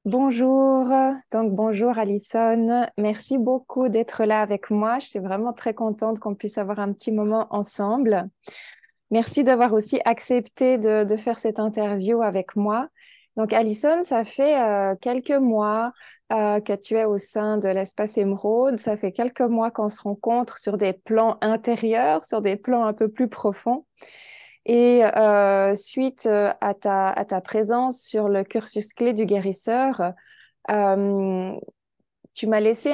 Bonjour, donc bonjour Alison, merci beaucoup d'être là avec moi. Je suis vraiment très contente qu'on puisse avoir un petit moment ensemble. Merci d'avoir aussi accepté de faire cette interview avec moi. Donc Alison, ça fait quelques mois que tu es au sein de l'espace Émeraude. Ça fait quelques mois qu'on se rencontre sur des plans intérieurs, sur des plans un peu plus profonds. Et suite à ta présence sur le cursus clé du guérisseur, euh, tu m'as laissé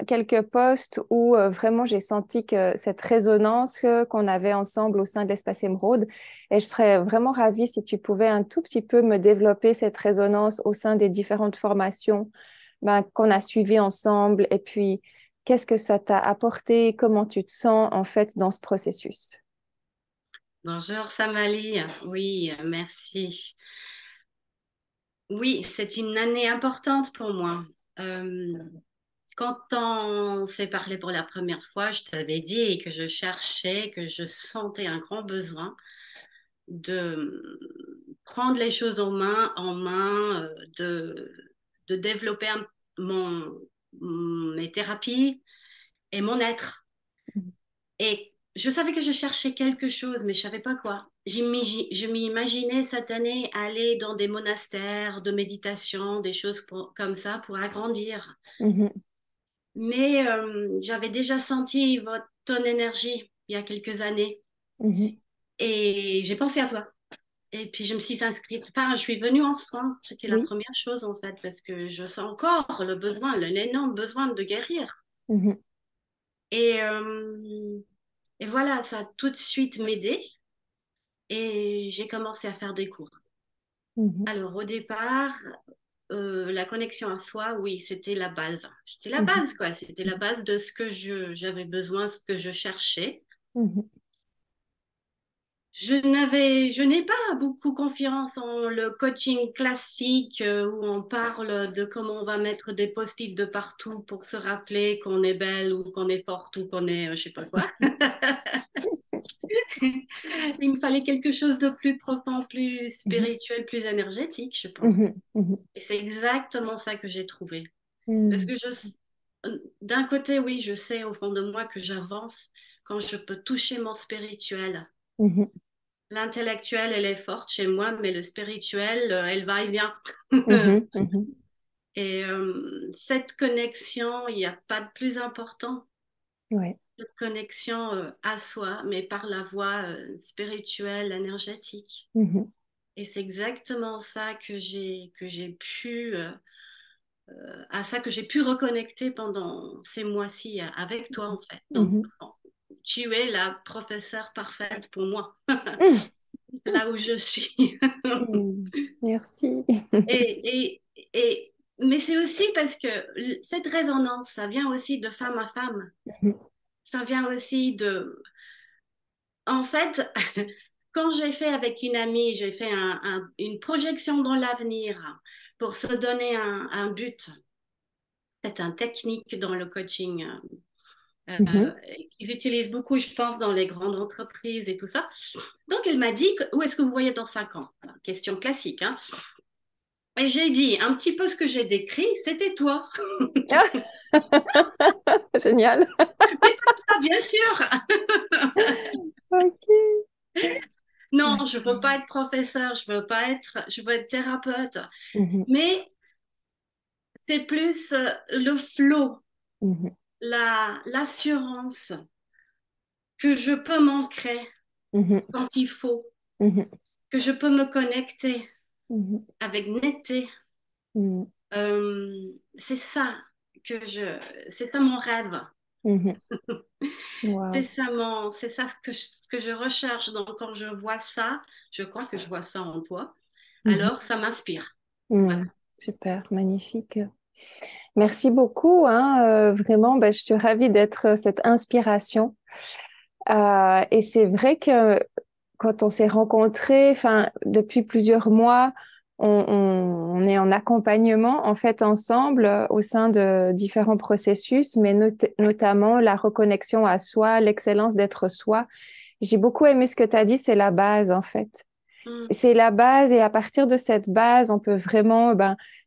quelques posts où vraiment j'ai senti que cette résonance qu'on avait ensemble au sein de l'espace Émeraude. Et je serais vraiment ravie si tu pouvais un tout petit peu me développer cette résonance au sein des différentes formations qu'on a suivies ensemble. Et puis, qu'est-ce que ça t'a apporté? Comment tu te sens en fait dans ce processus? Bonjour Samali, oui, merci. Oui, c'est une année importante pour moi. Euh, Quand on s'est parlé pour la première fois, je t'avais dit que je cherchais, que je sentais un grand besoin de prendre les choses en main, de développer mes thérapies et mon être. Et je savais que je cherchais quelque chose, mais je savais pas quoi. Je m'imaginais cette année aller dans des monastères de méditation, des choses comme ça pour agrandir. Mhm, Mais j'avais déjà senti ton énergie il y a quelques années mhm. et j'ai pensé à toi. Et puis je me suis inscrite. Enfin, je suis venue en soins. C'était la Oui. première chose en fait, parce que je sens encore le besoin, l'énorme besoin de guérir. Mhm, Et, euh, et voilà, ça a tout de suite m'aidé. Et j'ai commencé à faire des cours. mhm, Alors, au départ, la connexion à soi, oui, c'était la base. C'était la mhm, base, quoi. C'était la base de ce que j'avais besoin, ce que je cherchais. mhm, Je n'ai pas beaucoup confiance en le coaching classique où on parle de comment on va mettre des post-it de partout pour se rappeler qu'on est belle ou qu'on est forte ou qu'on est, je sais pas quoi. Il me fallait quelque chose de plus profond, plus mhm, spirituel, plus énergétique, je pense. mhm, mhm, Et c'est exactement ça que j'ai trouvé. Parce mhm, que d'un côté, oui, je sais au fond de moi que j'avance quand je peux toucher mon spirituel. mhm, L'intellectuel, elle est forte chez moi, mais le spirituel, elle va et vient. mhm, mhm. Et cette connexion, il n'y a pas de plus important. Ouais. Cette connexion à soi, mais par la voie spirituelle, énergétique. Mhm, Et c'est exactement ça que j'ai pu à ça que j'ai pu reconnecter pendant ces mois-ci avec toi en fait. Donc mhm, bon, tu es la professeure parfaite pour moi, mhm, là où je suis. mhm. Merci. et, mais c'est aussi parce que cette résonance, ça vient aussi de femme à femme. Mhm, Ça vient aussi en fait, quand j'ai fait avec une amie, j'ai fait une projection dans l'avenir pour se donner un but. C'est une technique dans le coaching mhm, qu'ils utilisent beaucoup, je pense, dans les grandes entreprises et tout ça. Donc, elle m'a dit, où est-ce que vous voyez dans 5 ans? Question classique. Hein. Et j'ai dit un petit peu ce que j'ai décrit, c'était toi. Ah, génial. Mais pas ça, bien sûr. Ok. Non, je veux Ok. pas être professeur, je veux être thérapeute. Mhm, Mais c'est plus le flow, mhm, l'assurance que je peux m'ancrer mhm, quand il faut, mhm, que je peux me connecter mhm, avec netteté. mhm. C'est ça que je, c'est ça mon rêve. Mhm. Wow. C'est ça ce que je recherche. Donc quand je vois ça, je crois que je vois ça en toi. Mhm, Alors ça m'inspire. Voilà. mhm. Super, magnifique. Merci beaucoup, hein, vraiment, ben, je suis ravie d'être cette inspiration. Et c'est vrai que quand on s'est rencontrés, enfin, depuis plusieurs mois, on est en accompagnement en fait ensemble au sein de différents processus, mais notamment la reconnexion à soi, l'excellence d'être soi. J'ai beaucoup aimé ce que tu as dit, c'est la base en fait. Mm. C'est la base et à partir de cette base, on peut vraiment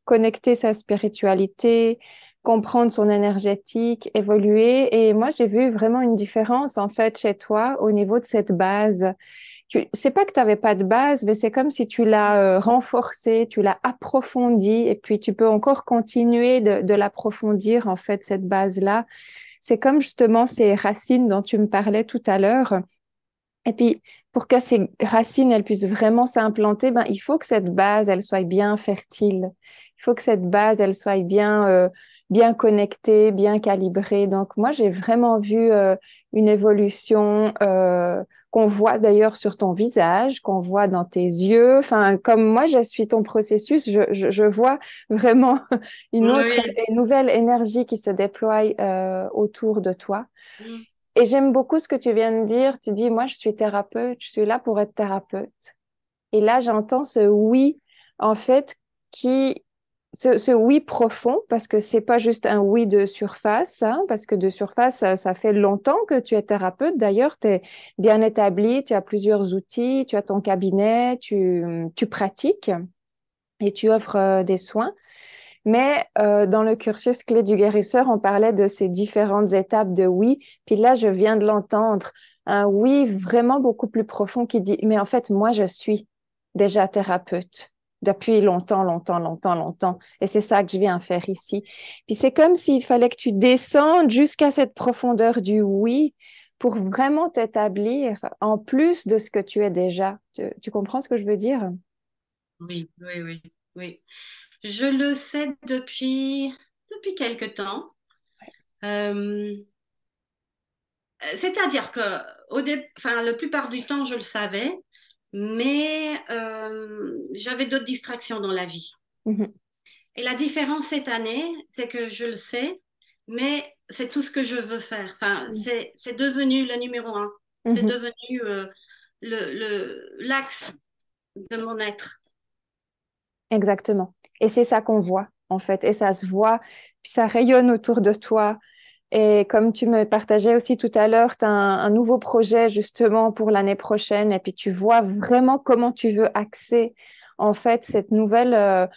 connecter sa spiritualité, comprendre son énergétique, évoluer. Et moi, j'ai vu vraiment une différence en fait chez toi au niveau de cette base. C'est pas que tu n'avais pas de base, mais c'est comme si tu l'as renforcée, tu l'as approfondie et puis tu peux encore continuer de l'approfondir en fait, cette base-là. C'est comme justement ces racines dont tu me parlais tout à l'heure. Et puis, pour que ces racines, elles puissent vraiment s'implanter, il faut que cette base, elle soit bien fertile. Il faut que cette base, elle soit bien connectée, bien calibrée. Donc, moi, j'ai vraiment vu une évolution qu'on voit d'ailleurs sur ton visage, qu'on voit dans tes yeux. Enfin, comme moi, je suis ton processus, je vois vraiment Oui. une nouvelle énergie qui se déploie autour de toi. Mm. Et j'aime beaucoup ce que tu viens de dire. Tu dis, moi, je suis thérapeute, je suis là pour être thérapeute. Et là, j'entends ce oui, en fait, ce oui profond, parce que c'est pas juste un oui de surface, hein, parce que de surface, ça fait longtemps que tu es thérapeute. D'ailleurs, tu es bien établi, tu as plusieurs outils, tu as ton cabinet, tu pratiques et tu offres des soins. Mais dans le cursus clé du guérisseur, on parlait de ces différentes étapes de oui. Puis là, je viens de l'entendre, un oui vraiment beaucoup plus profond qui dit, mais en fait, moi, je suis déjà thérapeute depuis longtemps, longtemps, longtemps, longtemps. Et c'est ça que je viens faire ici. Puis c'est comme s'il fallait que tu descendes jusqu'à cette profondeur du oui pour vraiment t'établir en plus de ce que tu es déjà. Tu comprends ce que je veux dire? Oui, oui, oui, oui. Je le sais depuis quelque temps. Euh, C'est-à-dire que enfin, la plupart du temps, je le savais, mais j'avais d'autres distractions dans la vie. Mhm, Et la différence cette année, c'est que je le sais, mais c'est tout ce que je veux faire. Enfin, c'est devenu le numéro un. C'est mhm. devenu l'axe de mon être. Exactement. Et c'est ça qu'on voit, en fait. Et ça se voit, puis ça rayonne autour de toi. Et comme tu me partageais aussi tout à l'heure, tu as un nouveau projet justement pour l'année prochaine. Et puis tu vois vraiment comment tu veux axer, en fait, cette nouvelle,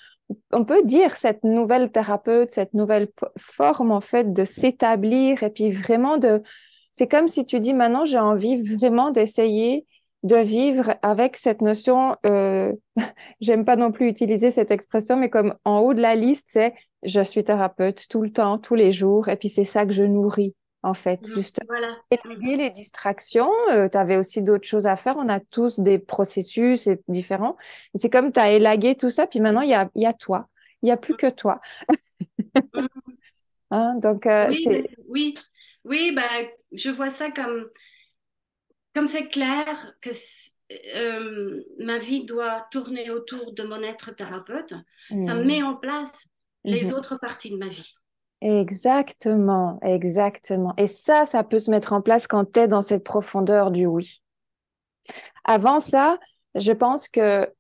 on peut dire cette nouvelle thérapeute, cette nouvelle forme, en fait, de s'établir. Et puis vraiment c'est comme si tu dis maintenant, j'ai envie vraiment d'essayer de vivre avec cette notion. J'aime pas non plus utiliser cette expression, mais comme en haut de la liste, c'est je suis thérapeute tout le temps, tous les jours, et puis c'est ça que je nourris, en fait, Mhm. juste Voilà. Mhm. élaguer les distractions. Tu avais aussi d'autres choses à faire. On a tous des processus différents. Et c'est comme tu as élagué tout ça, puis maintenant, il y a toi. Il n'y a plus que toi. Mhm. Hein. Donc, Oui, c'est oui, oui, bah, je vois ça comme c'est clair que ma vie doit tourner autour de mon être thérapeute, ça Hmm. met en place les Mhm. autres parties de ma vie. Exactement, exactement. Et ça peut se mettre en place quand tu es dans cette profondeur du oui. Avant ça, je pense que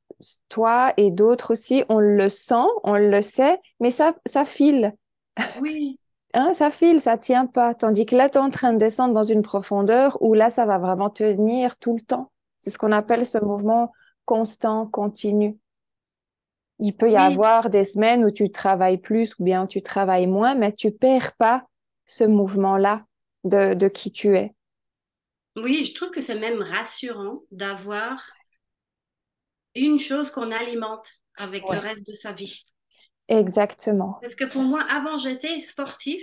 toi et d'autres aussi, on le sent, on le sait, mais ça file, Oui, hein, ça file, ça tient pas. Tandis que là, tu es en train de descendre dans une profondeur où là, ça va vraiment tenir tout le temps. C'est ce qu'on appelle ce mouvement constant, continu. Il peut y oui, avoir des semaines où tu travailles plus ou bien où tu travailles moins, mais tu perds pas ce mouvement-là de qui tu es. oui, je trouve que c'est même rassurant d'avoir une chose qu'on alimente avec le Ouais. reste de sa vie. Exactement. Parce que pour moi, avant, j'étais sportif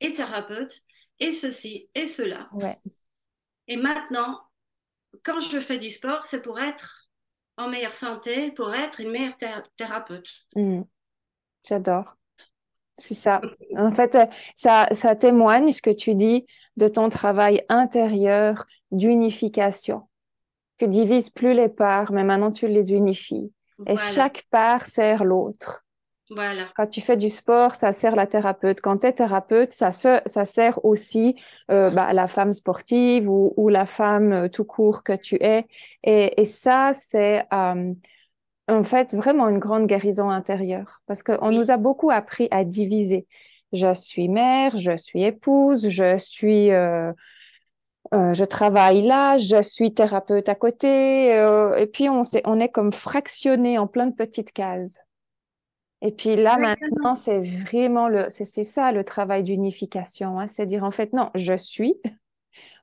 et thérapeute et ceci et cela. Ouais. Et maintenant, quand je fais du sport, c'est pour être en meilleure santé, pour être une meilleure thérapeute. Mm. J'adore. C'est ça. En fait, ça témoigne ce que tu dis de ton travail intérieur d'unification. Tu divises plus les parts, mais maintenant tu les unifies. Et Voilà, chaque part sert l'autre. voilà. Quand tu fais du sport, ça sert la thérapeute. Quand tu es thérapeute, ça sert aussi la femme sportive ou la femme tout court que tu es. Et ça, c'est en fait vraiment une grande guérison intérieure parce qu'on Oui, nous a beaucoup appris à diviser. Je suis mère, je suis épouse, je suis Je travaille là, je suis thérapeute à côté, et puis on est comme fractionné en plein de petites cases. Et puis là, Exactement. maintenant, c'est vraiment c'est ça le travail d'unification, hein. C'est dire en fait, non, je suis.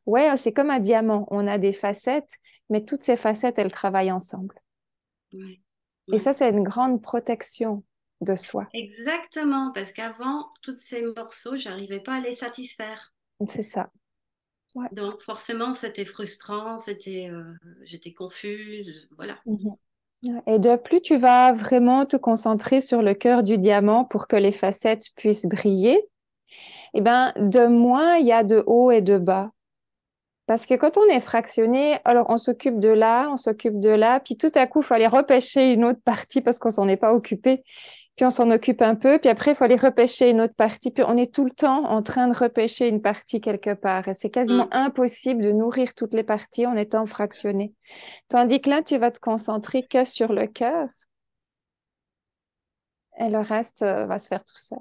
Ouais, c'est comme un diamant. On a des facettes, mais toutes ces facettes, elles travaillent ensemble. Ouais, Et ouais. ça, c'est une grande protection de soi. Exactement, parce qu'avant, tous ces morceaux, j'arrivais pas à les satisfaire. C'est ça. Ouais. Donc forcément, c'était frustrant, j'étais confuse, voilà. Mhm. Ouais. Et de plus tu vas vraiment te concentrer sur le cœur du diamant pour que les facettes puissent briller, eh ben, de moins il y a de haut et de bas. Parce que quand on est fractionné, alors on s'occupe de là, puis tout à coup, il faut aller repêcher une autre partie parce qu'on s'en est pas occupé. Puis on s'en occupe un peu, puis après, il faut aller repêcher une autre partie. Puis on est tout le temps en train de repêcher une partie quelque part. Et c'est quasiment Mm. impossible de nourrir toutes les parties en étant fractionné. Tandis que là, tu vas te concentrer que sur le cœur et le reste va se faire tout seul.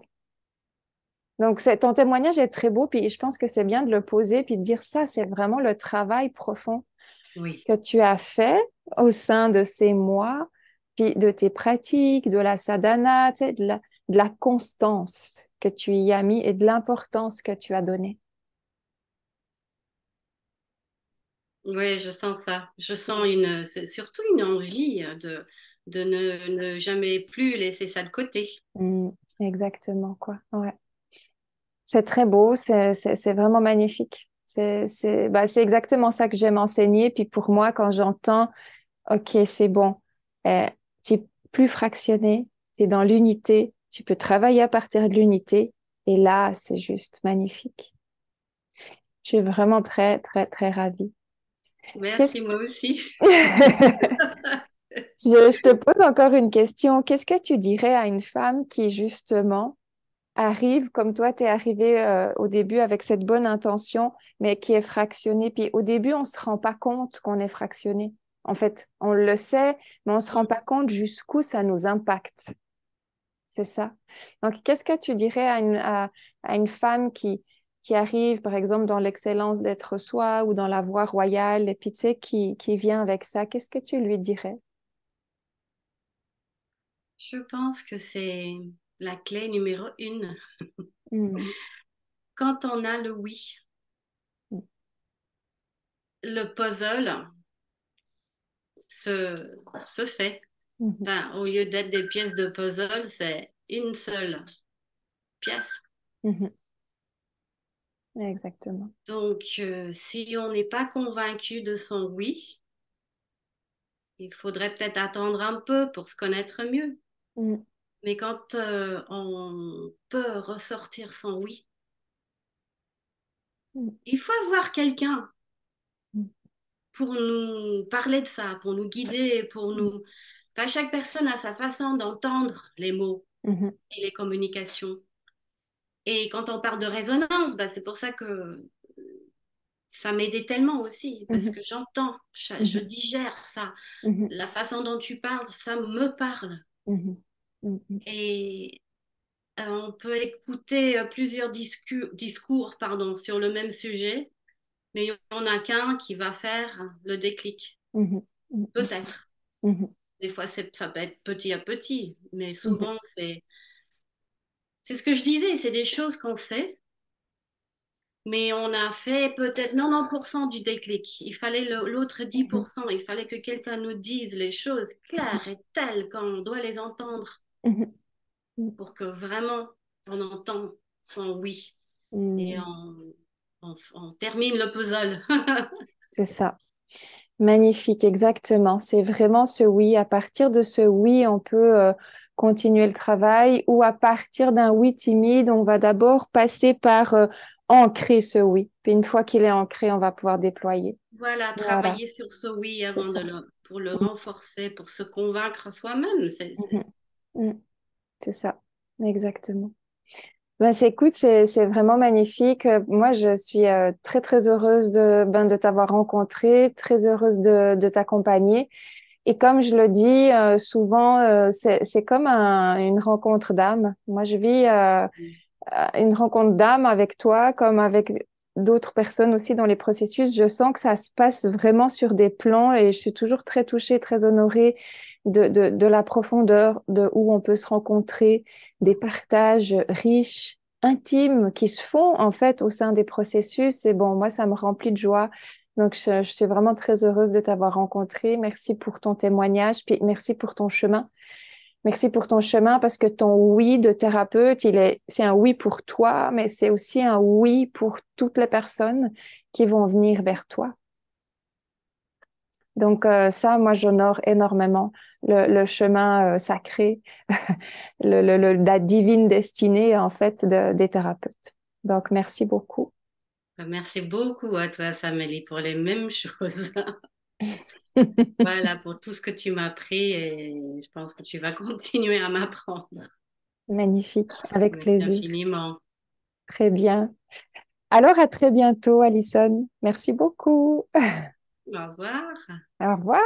Donc, ton témoignage est très beau, puis je pense que c'est bien de le poser, puis de dire ça, c'est vraiment le travail profond Oui, que tu as fait au sein de ces mois, puis de tes pratiques, de la sadhana, tu sais, de la constance que tu y as mis et de l'importance que tu as donnée. oui, je sens ça. C'est surtout une envie de ne jamais plus laisser ça de côté. Mm, exactement, quoi. Ouais. C'est très beau, c'est vraiment magnifique. C'est exactement ça que j'aime enseigner. Puis pour moi, quand j'entends, OK, c'est bon, tu es plus fractionné, tu es dans l'unité, tu peux travailler à partir de l'unité. Et là, c'est juste magnifique. Je suis vraiment très, très, très ravie. Qu'est-ce Merci, moi aussi. je te pose encore une question. Qu'est-ce que tu dirais à une femme qui, justement, arrive comme toi, tu es arrivé au début avec cette bonne intention, mais qui est fractionnée? Puis au début, on ne se rend pas compte qu'on est fractionné. En fait, on le sait, mais on ne se rend Mm. pas compte jusqu'où ça nous impacte. C'est ça. Donc, qu'est-ce que tu dirais à une femme qui arrive, par exemple, dans l'excellence d'être soi ou dans la voie royale, et puis tu sais, qui vient avec ça? Qu'est-ce que tu lui dirais? Je pense que c'est la clé numéro une. Mm, Quand on a le oui, mm, le puzzle se, se fait. mhm, Enfin, au lieu d'être des pièces de puzzle, c'est une seule pièce. mhm. Exactement. Donc, si on n'est pas convaincu de son oui, il faudrait peut-être attendre un peu pour se connaître mieux. Mm, Mais quand on peut ressortir son oui, mm, il faut avoir quelqu'un mm, pour nous parler de ça, pour nous guider, pour mm, nous... Enfin, chaque personne a sa façon d'entendre les mots mhm, et les communications. Et quand on parle de résonance, bah, c'est pour ça que ça m'aidait tellement aussi, parce mhm, que j'entends, je mhm, digère ça. mhm, La façon dont tu parles, ça me parle. mhm, mhm, mhm, Et on peut écouter plusieurs discours pardon, sur le même sujet, mais il n'y en a qu'un qui va faire le déclic. mhm, mhm, Peut-être. mhm, Des fois, ça peut être petit à petit, mais mhm, souvent, c'est ce que je disais, c'est des choses qu'on fait, mais on a fait peut-être 90% du déclic. Il fallait l'autre mhm. 10%. Il fallait que quelqu'un nous dise les choses claires et telles qu'on doit les entendre Mhm, mhm, pour que vraiment on entende son oui et mhm. on termine le puzzle. C'est ça. Magnifique, exactement. C'est vraiment ce oui. À partir de ce oui, on peut continuer le travail ou à partir d'un oui timide, on va d'abord passer par ancrer ce oui. Puis une fois qu'il est ancré, on va pouvoir déployer. Voilà, Voilà, travailler sur ce oui c'est avant ça. pour le renforcer, pour se convaincre soi-même. Mhm, mhm. C'est ça, exactement. Ben, écoute, c'est vraiment magnifique. Moi, je suis très, très heureuse de t'avoir rencontré, très heureuse de t'accompagner. Et comme je le dis souvent, c'est comme une rencontre d'âme. Moi, je vis une rencontre d'âme avec toi, comme avec d'autres personnes aussi dans les processus, je sens que ça se passe vraiment sur des plans et je suis toujours très touchée, très honorée de la profondeur, de où on peut se rencontrer, des partages riches, intimes qui se font en fait au sein des processus. Et bon, moi, ça me remplit de joie. Donc, je suis vraiment très heureuse de t'avoir rencontré. Merci pour ton témoignage, puis merci pour ton chemin. Merci pour ton chemin parce que ton oui de thérapeute, c'est un oui pour toi, mais c'est aussi un oui pour toutes les personnes qui vont venir vers toi. Donc ça, moi, j'honore énormément le chemin sacré, la divine destinée, en fait, des thérapeutes. Donc, merci beaucoup. Merci beaucoup à toi, Samélie, pour les mêmes choses. Voilà, pour tout ce que tu m'as appris et je pense que tu vas continuer à m'apprendre. Magnifique, avec Merci plaisir. infiniment. Très bien. Alors, à très bientôt, Alison. Merci beaucoup. Au revoir. Au revoir.